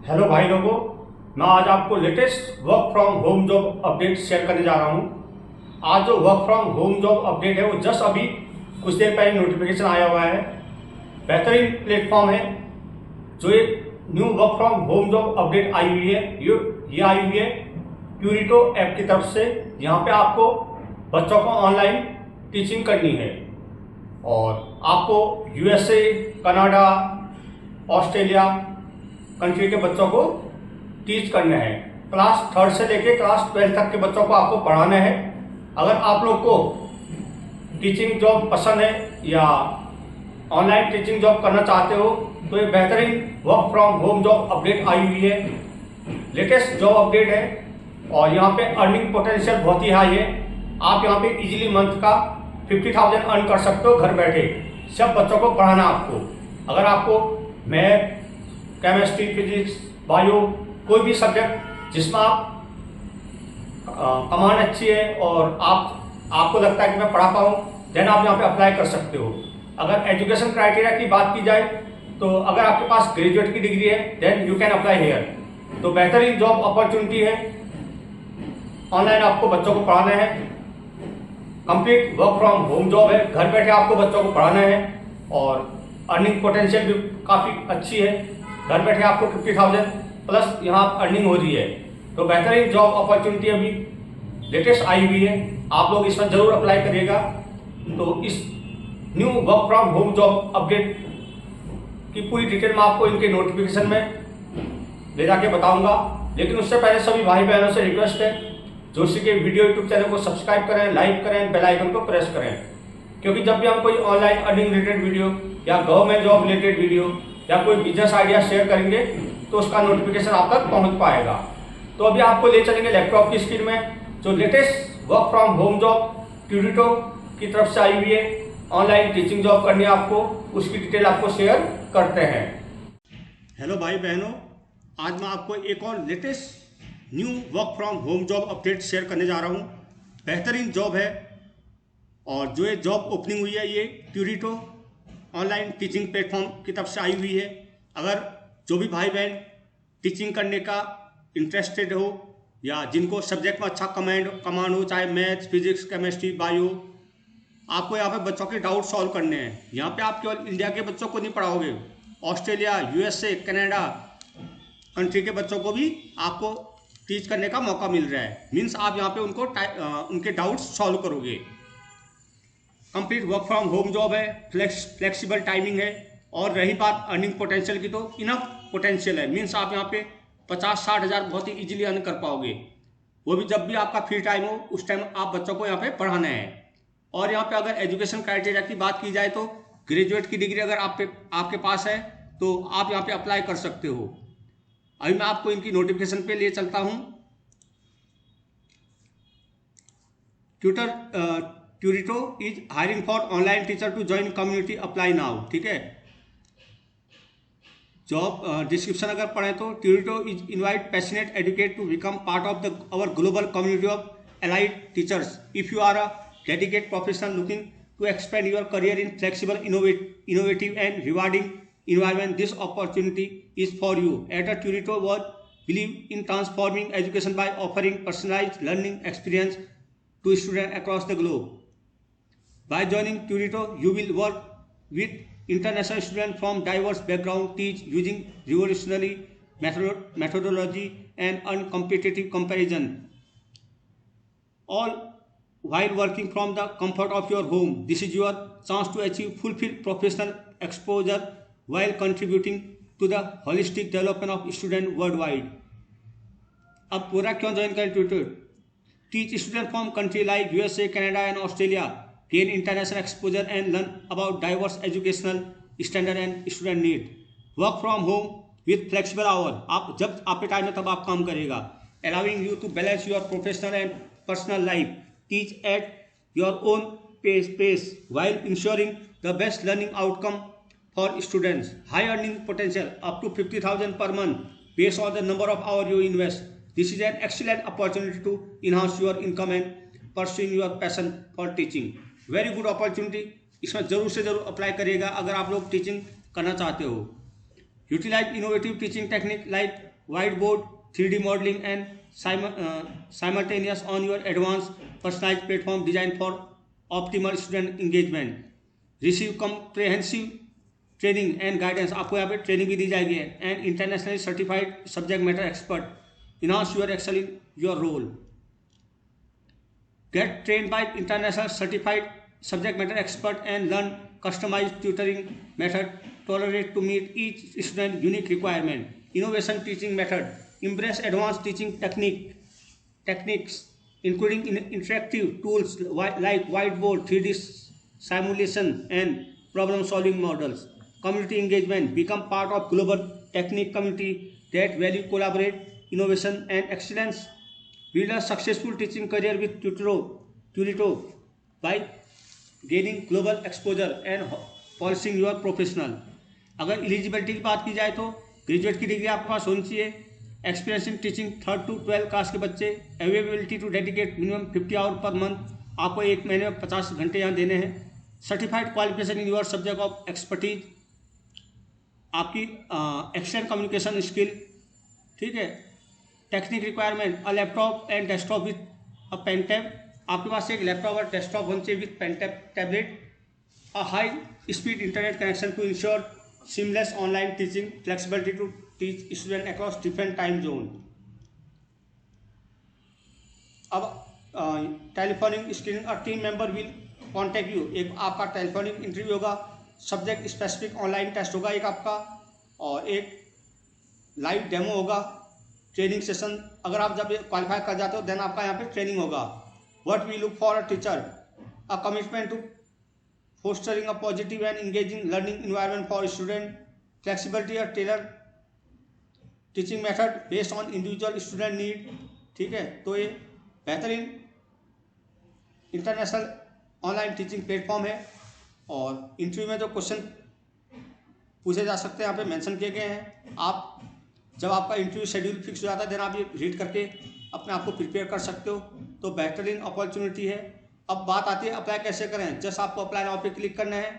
Hello भाई लोगों, मैं आज आपको latest work from home job update share करने जा रहा हूँ। आज जो work from home job update है वो जस्ट अभी कुछ देर पहले नोटिफिकेशन आया हुआ है। बेहतरीन प्लेटफॉर्म है। जो एक new work from home job update आई हुई है ये आई हुई है ट्यूरिटो ऐप की तरफ से। यहाँ पे आपको बच्चों को ऑनलाइन टीचिंग करनी है और आपको यूएसए, कनाडा, ऑस्ट्रेलिया कंट्री के बच्चों को टीच करना है। क्लास 3 से लेके क्लास 12 तक के बच्चों को आपको पढ़ाना है। अगर आप लोग को टीचिंग जॉब पसंद है या ऑनलाइन टीचिंग जॉब करना चाहते हो तो ये बेहतरीन work from home job update आई हुई है। लेटेस्ट जॉब अपडेट है और यहाँ पे अर्निंग पोटेंशियल बहुत ही हाई है। आप यहाँ पे इजीली मंथ का 50,000 अर्न कर सकते हो घर बैठे। सब बच्चों को पढ़ाना आपको। अगर आपको मैथ, केमिस्ट्री, फिजिक्स, बायो कोई भी सब्जेक्ट जिसमें आप कमांड अच्छी है और आपको लगता है कि मैं पढ़ा पाऊँ, देन आप यहाँ पे अप्लाई कर सकते हो। अगर एजुकेशन क्राइटेरिया की बात की जाए तो अगर आपके पास ग्रेजुएट की डिग्री है then you can apply here. तो बेहतरीन जॉब अपॉर्चुनिटी है। ऑनलाइन आपको बच्चों को पढ़ाना है। Complete work from home job है। घर बैठे आपको बच्चों को पढ़ाना है और अर्निंग पोटेंशियल भी काफ़ी अच्छी है। घर बैठे आपको 50,000 प्लस यहाँ अर्निंग हो रही है। तो बेहतरीन जॉब अपॉर्चुनिटी अभी लेटेस्ट आई हुई है। आप लोग इसमें जरूर अप्लाई करिएगा। तो इस new work from home job update की पूरी डिटेल मैं आपको इनके नोटिफिकेशन में ले जाके बताऊंगा। लेकिन उससे पहले सभी भाई बहनों से रिक्वेस्ट है, जोशी के वीडियो यूट्यूब चैनल को सब्सक्राइब करें, लाइक करें, बेल आइकन को प्रेस करें, क्योंकि जब भी हम कोई ऑनलाइन अर्निंग रिलेटेड वीडियो या गवर्नमेंट जॉब रिलेटेड वीडियो या कोई बिजनेस आइडिया शेयर करेंगे तो उसका नोटिफिकेशन आप तक पहुंच पाएगा। तो अभी आपको ले चलेंगे लैपटॉप की स्क्रीन में जो latest work from home job Turito की तरफ से आई हुई है। ऑनलाइन टीचिंग जॉब करनी है आपको, उसकी डिटेल आपको शेयर करते हैं। हेलो भाई बहनों, आज मैं आपको एक और latest new work from home job update share करने जा रहा हूँ। बेहतरीन जॉब है और जो ये जॉब ओपनिंग हुई है ये ट्यूरिटो ऑनलाइन टीचिंग प्लेटफॉर्म की तरफ से आई हुई है। अगर जो भी भाई बहन टीचिंग करने का इंटरेस्टेड हो या जिनको सब्जेक्ट में अच्छा कमांड हो, चाहे मैथ्स, फिजिक्स, केमिस्ट्री, बायो, आपको यहाँ पे बच्चों के डाउट सॉल्व करने हैं। यहाँ पे आप केवल इंडिया के बच्चों को नहीं पढ़ाओगे, ऑस्ट्रेलिया, यूएसए, कनाडा कंट्री के बच्चों को भी आपको टीच करने का मौका मिल रहा है। मीन्स आप यहाँ पे उनके डाउट्स सॉल्व करोगे। Complete work from home job है, फ्लेक्सिबल टाइमिंग है और रही बात अर्निंग पोटेंशियल की तो इनफ पोटेंशियल है। मीन्स आप यहाँ पे 50-60 हज़ार बहुत ही इजीली अर्न कर पाओगे। वो भी जब भी आपका फ्री टाइम हो उस टाइम आप बच्चों को यहाँ पे पढ़ाना है। और यहाँ पे अगर एजुकेशन क्राइटेरिया की बात की जाए तो ग्रेजुएट की डिग्री अगर आपके पास है तो आप यहाँ पे अप्लाई कर सकते हो। अभी मैं आपको इनकी नोटिफिकेशन पे ले चलता हूँ। Turito is hiring for online teacher to join community, apply now. ठीक है, जॉब डिस्क्रिप्शन अगर पढ़ें तो Turito is invite passionate educate to become part of the our global community of allied teachers. If you are a dedicated professional looking to expand your career in flexible, innovative and rewarding environment, this opportunity is for you. At Turito World, believe in transforming education by offering personalized learning experience to students across the globe. By joining Turito, you will work with international students from diverse backgrounds, teach using revolutionary methodology and uncompetitive comparison, all while working from the comfort of your home. This is your chance to achieve fulfilled professional exposure while contributing to the holistic development of students worldwide. अब पूरा क्यों join करें tutor? Teach student from country like USA, Canada and Australia, gain international exposure and learn about diverse educational standard and student need. Work from home with flexible hour, आप जब आपके time में तब आप काम करेगा। Allowing you to balance your professional and personal life, teach at your own pace while ensuring the best learning outcome for students. High earning potential up to 50,000 per month based on the number of hours you invest. This is an excellent opportunity to enhance your income and pursuing your passion for teaching. Very good opportunity. इसमें जरूर से जरूर apply करिएगा अगर आप लोग teaching करना चाहते हो। Utilize innovative teaching technique like whiteboard, 3D modeling, and simultaneous on your advanced personalized platform designed for optimal student engagement. Receive comprehensive training and guidance, आपको यहाँ पे ट्रेनिंग भी दी जाएगी, and internationally certified subject matter expert enhance your excel in your role. Get train by international certified subject matter expert and learn customized tutoring method tailored to meet each student unique requirement. Innovation teaching method, embrace advanced teaching techniques including interactive tools like whiteboard, 3D simulation, and problem solving models. Community engagement, become part of global technique community that value collaborate innovation and excellence. Build a successful teaching career with Turito by gaining global exposure and polishing your professional. अगर eligibility की बात की जाए तो graduate की degree आपके पास होनी चाहिए, experience in teaching 3rd to 12th class के बच्चे, availability to dedicate minimum 50 hour पर मंथ, आपको एक महीने में 50 घंटे यहाँ देने हैं. Certified qualification in your subject of expertise, आपकी एक्सटेंड कम्युनिकेशन स्किल, ठीक है. Technique requirement, a laptop and desktop with a pen tab, आपके पास एक लैपटॉप और डेस्कटॉप होना चाहिए with pen tablet. A high speed internet connection to ensure seamless online teaching, flexibility to teach student across different time zone. अब telephonic screening, a team member will contact you, एक आपका telephonic interview होगा, subject specific online test होगा एक आपका, और एक live demo होगा, ट्रेनिंग सेशन. अगर आप जब क्वालिफाई कर जाते हो देन आपका यहाँ पे ट्रेनिंग होगा. What we look for a teacher, a commitment to fostering a positive and engaging learning environment for student, flexibility or tailored teaching method based on individual student need. ठीक है, तो ये बेहतरीन इंटरनेशनल ऑनलाइन टीचिंग प्लेटफॉर्म है, और interview में जो question पूछे जा सकते हैं यहाँ पे मेंशन किए गए हैं. आप जब आपका इंटरव्यू शेड्यूल फिक्स हो जाता है देन आप ये रीड करके अपने आप को प्रिपेयर कर सकते हो, तो बेहतरीन अपॉर्चुनिटी है. अब बात आती है अप्लाई कैसे करें. जस्ट आपको अप्लाई नाउ पे क्लिक करना है,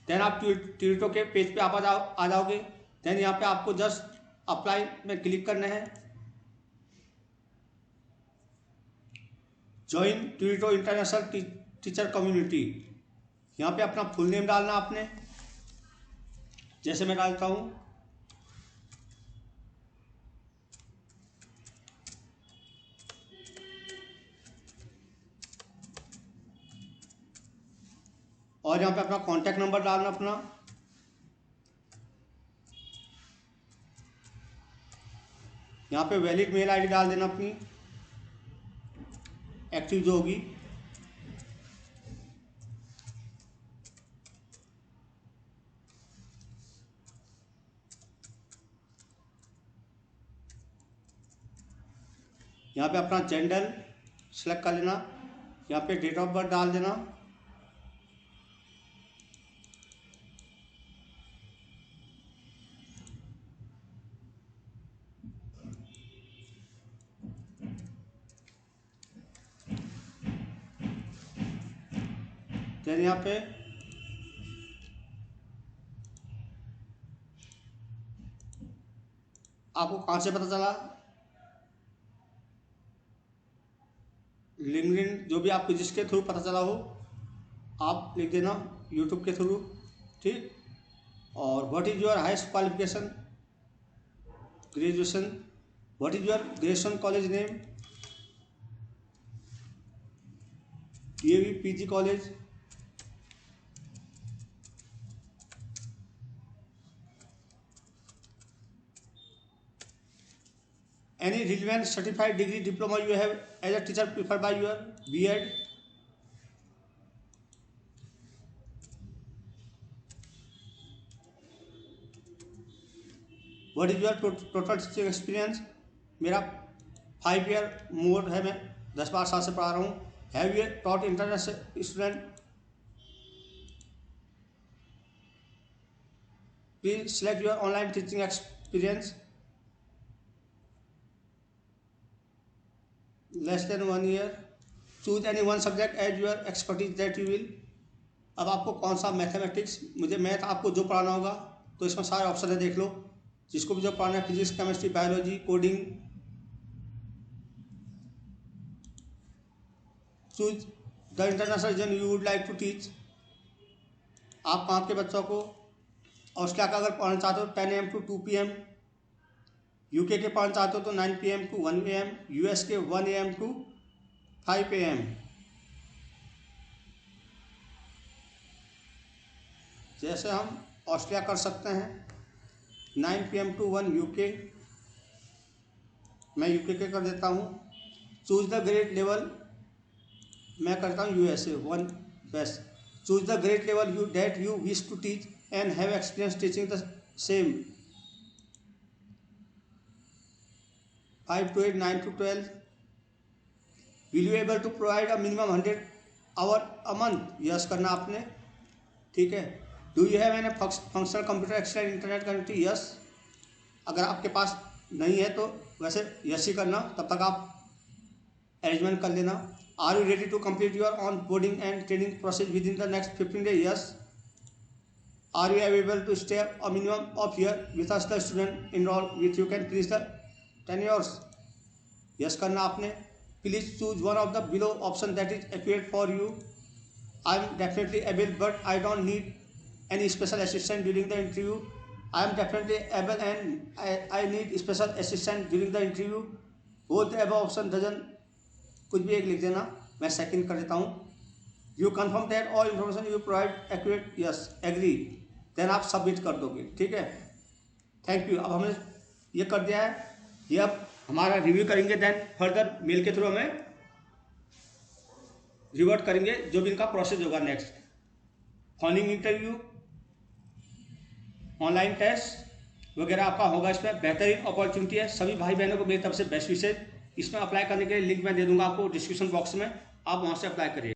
देन आप ट्यूटो के पेज पे आप आ जाओगे. देन यहाँ पे आपको जस्ट अप्लाई में क्लिक करना है. ज्वाइन ट्यूटो इंटरनेशनल टीचर कम्युनिटी, यहाँ पे अपना फुल नेम डालना आपने, जैसे मैं डालता हूँ. और यहाँ पे अपना कॉन्टैक्ट नंबर डालना अपना, यहाँ पे वैलिड मेल आईडी डाल देना अपनी एक्टिव जो होगी. यहाँ पे अपना जेंडर सेलेक्ट कर लेना, यहाँ पे डेट ऑफ बर्थ डाल देना. देन यहाँ पे आपको कहाँ से पता चला, लिंक्डइन जो भी आपको जिसके थ्रू पता चला हो आप लिख देना, यूट्यूब के थ्रू, ठीक. और what is your highest qualification, graduation. What is your graduation college name, DAV PG college. Any relevant certified degree diploma you have as a teacher preferred by your B.Ed. What is your total teaching experience? मेरा 5 year मोर है, मैं 10-12 साल से पढ़ा रहा हूँ. Have you taught international student? Please select your online teaching experience. Less than 1 year. Choose any one subject as your expertise that you will. अब आपको कौन सा मैथमेटिक्स, मुझे मैथ आपको जो पढ़ाना होगा तो इसमें सारे ऑप्शन है, देख लो. जिसको भी जो पढ़ना है, physics, chemistry, biology, coding. Choose the international region you would like to teach. आप वहाँ के बच्चों को ऑस्ट्रेलिया का अगर पढ़ना चाहते हो 10 AM to 2 PM, यूके के पढ़ना चाहते हो तो 9 PM to 1 AM, यूएस के 1 AM to 5 AM। जैसे हम ऑस्ट्रेलिया कर सकते हैं 9 PM to 1 यूके, मैं यूके के कर देता हूँ। चूज द ग्रेड लेवल, मैं करता हूँ USA 1 best. Choose the grade level you that you wish to teach and have experience teaching the same. 5 to 8, 9 to 12। Will you able to provide a minimum 100 hour a month, yes करना आपने, ठीक है। Do you have an functional computer access internet connectivity, yes. अगर आपके पास नहीं है तो वैसे यस ही करना, तब तक आप अरेंजमेंट कर लेना। Are you ready to complete your on boarding and training process within the next 15 days, yes. Are you able to stay a minimum of year with us the student enroll with you can please the tenures, yes करना आपने। Please choose one of the below option that is accurate for you. I am definitely able but I don't need any special assistant during the interview. I am definitely able and I need special assistant during the interview. Both the above option dozen, कुछ भी एक लिख देना, मैं second कर देता हूँ। You confirm that all information you provide accurate, yes agree, then आप सबमिट कर दोगे, ठीक है। Thank you. अब हमने ये कर दिया है, ये अब हमारा रिव्यू करेंगे, देन फर्दर मेल के थ्रू हमें रिवर्ट करेंगे जो भी इनका प्रोसेस होगा next. Phoning interview, online test वगैरह आपका होगा। इसमें बेहतरीन अपॉर्चुनिटी है, सभी भाई बहनों को मेरी तरफ से बेस्ट विशेष। इसमें अप्लाई करने के लिए लिंक मैं दे दूंगा आपको डिस्क्रिप्शन बॉक्स में, आप वहाँ से अप्लाई करिए।